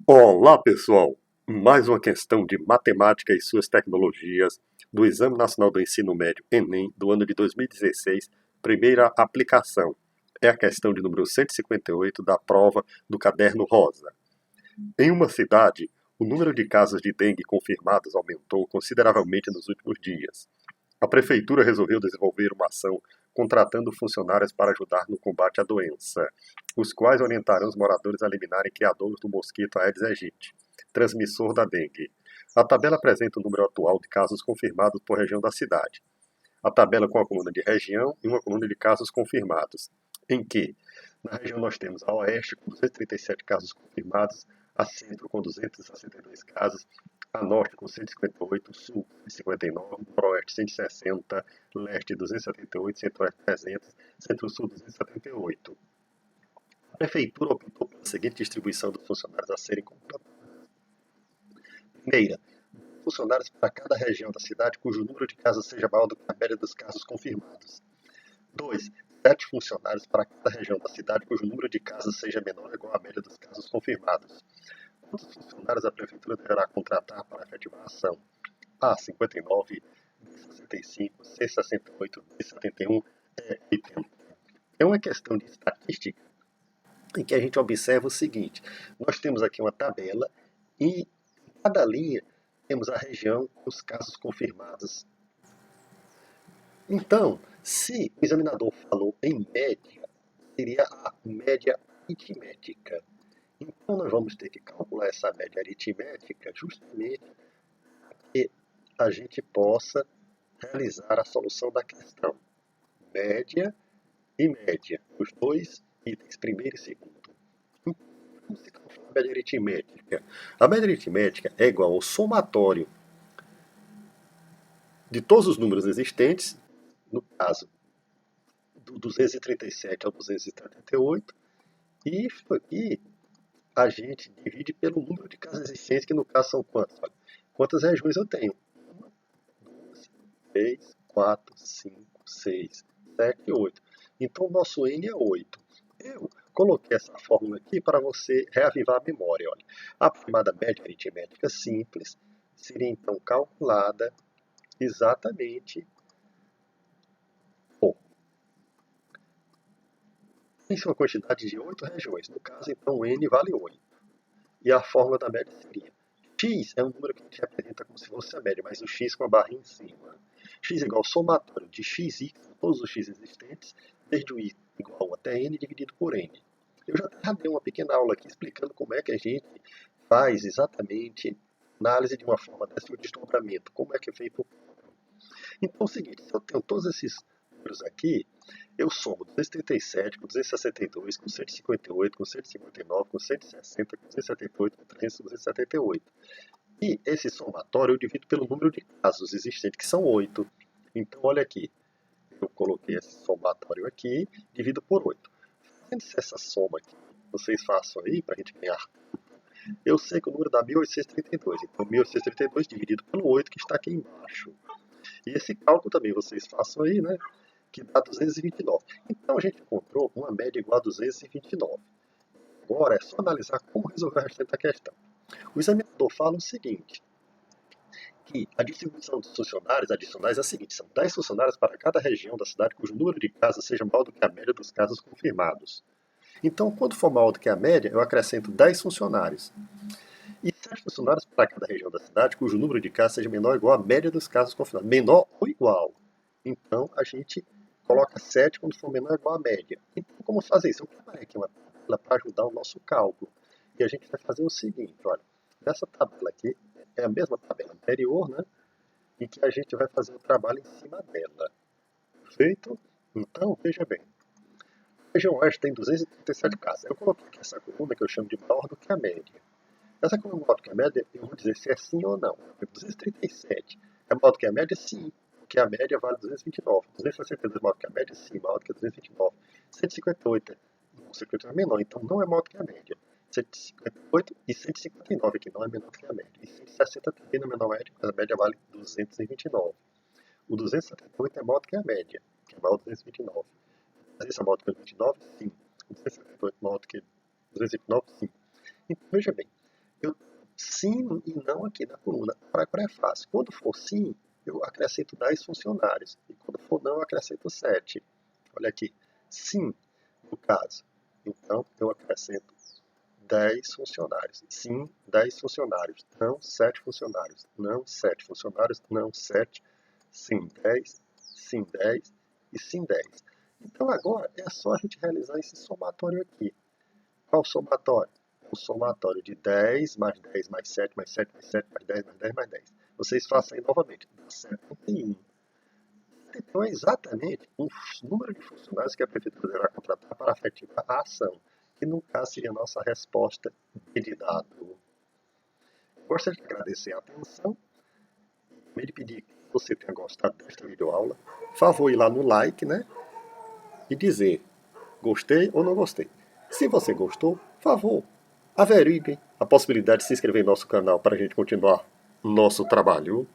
Olá, pessoal! Mais uma questão de matemática e suas tecnologias do Exame Nacional do Ensino Médio, Enem, do ano de 2016, primeira aplicação. É a questão de número 158 da prova do Caderno Rosa. Em uma cidade, o número de casos de dengue confirmados aumentou consideravelmente nos últimos dias. A prefeitura resolveu desenvolver uma ação contratando funcionários para ajudar no combate à doença, os quais orientarão os moradores a eliminarem criadouros do mosquito Aedes aegypti, transmissor da dengue. A tabela apresenta o número atual de casos confirmados por região da cidade. A tabela com a coluna de região e uma coluna de casos confirmados, em que na região nós temos a oeste com 237 casos confirmados, a centro com 262 casos, a norte com 158, sul 159, noroeste 160, leste 278, centro-oeste 300, centro-sul 278. A prefeitura optou pela seguinte distribuição dos funcionários a serem contratados. Primeira, funcionários para cada região da cidade cujo número de casos seja maior do que a média dos casos confirmados. 2. 7 funcionários para cada região da cidade cujo número de casos seja menor ou igual à média dos casos confirmados. Quantos funcionários a prefeitura deverá contratar para efetivar a ação? A. 59, B. 65, C. 68, D. 71, E. 80. É uma questão de estatística em que a gente observa o seguinte: nós temos aqui uma tabela e em cada linha temos a região com os casos confirmados. Então, se o examinador falou em média, seria a média aritmética. Então, nós vamos ter que calcular essa média aritmética justamente para que a gente possa realizar a solução da questão. Média e média, os dois itens, primeiro e segundo. Então, como se calcula a média aritmética? A média aritmética é igual ao somatório de todos os números existentes, no caso, do 237 ao 238, e isso aqui a gente divide pelo número de casos existentes, que no caso são quantos? Olha, quantas regiões eu tenho? 1, 2, 3, 4, 5, 6, 7, 8. Então, o nosso N é 8. Eu coloquei essa fórmula aqui para você reavivar a memória. Olha. A chamada média aritmética simples seria, então, calculada exatamente por isso uma quantidade de 8 regiões. No caso, então, N vale 8. E a fórmula da média seria x é um número que a gente representa como se fosse a média, mas o x com a barra em cima. X é igual ao somatório de xi, todos os x existentes, desde o i igual a 1 até n, dividido por n. Eu já dei uma pequena aula aqui explicando como é que a gente faz exatamente análise de uma forma dessa, o desdobramento, como é que é feito. Então é o seguinte, se eu tenho todos esses números aqui, eu somo 237 com 262, com 158, com 159, com 160, com 278, com 300, com 278. E esse somatório eu divido pelo número de casos existentes, que são 8. Então, olha aqui, eu coloquei esse somatório aqui, divido por 8. Fazendo essa soma aqui, vocês façam aí para a gente ganhar. Eu sei que o número dá 1832, então 1832 dividido pelo 8 que está aqui embaixo. E esse cálculo também vocês façam aí, né? Que dá 229. Então a gente encontrou uma média igual a 229. Agora é só analisar como resolver o restante da questão. O examinador fala o seguinte, que a distribuição dos funcionários adicionais é a seguinte, são 10 funcionários para cada região da cidade cujo número de casos seja maior do que a média dos casos confirmados. Então, quando for maior do que a média, eu acrescento 10 funcionários. E 7 funcionários para cada região da cidade cujo número de casos seja menor ou igual à média dos casos confirmados. Menor ou igual. Então, a gente coloca 7 quando for menor ou igual à média. Então, como fazer isso? Eu preparei aqui uma tabela para ajudar o nosso cálculo. E a gente vai fazer o seguinte, olha. Nessa tabela aqui, é a mesma tabela anterior, né? E que a gente vai fazer o trabalho em cima dela. Feito? Então, veja bem. A região oeste tem 237 casos. Eu coloquei aqui essa coluna que eu chamo de maior do que a média. Essa coluna maior do que a média, eu vou dizer se é sim ou não. 237 é maior do que a média? Sim. Porque a média vale 229. 262 é maior do que a média? Sim, maior do que 229. 158 é menor, então não é maior do que a média. 158 e 159 aqui não é menor do que a média. E 160 também não é menor média, mas a média vale 229. O 278 é maior do que a média, que é maior do que 229. Mas isso é maior do que 229? Sim. O 278 é maior do que 229, sim. Então, veja bem, eu sim e não aqui na coluna. Agora é fácil. Quando for sim, eu acrescento 10 funcionários. E quando for não, eu acrescento 7. Olha aqui. Sim, no caso. Então, eu acrescento 10 funcionários. Sim, 10 funcionários. Não, 7 funcionários. Não, 7 funcionários. Não, 7. Sim, 10. Sim, 10. E sim, 10. Então, agora é só a gente realizar esse somatório aqui. Qual o somatório? O somatório de 10 mais 10 mais 7 mais 7 mais 7 mais 10 mais 10 mais 10. Vocês façam aí novamente. Dá 71. Então, é exatamente o número de funcionários que a prefeitura deverá contratar para efetivar a ação, que no caso seria a nossa resposta de dado. Gostaria de agradecer a atenção e de pedir que você tenha gostado desta videoaula. Favor ir lá no like, né? E dizer gostei ou não gostei. Se você gostou, favor, averiguem a possibilidade de se inscrever em nosso canal para a gente continuar nosso trabalho.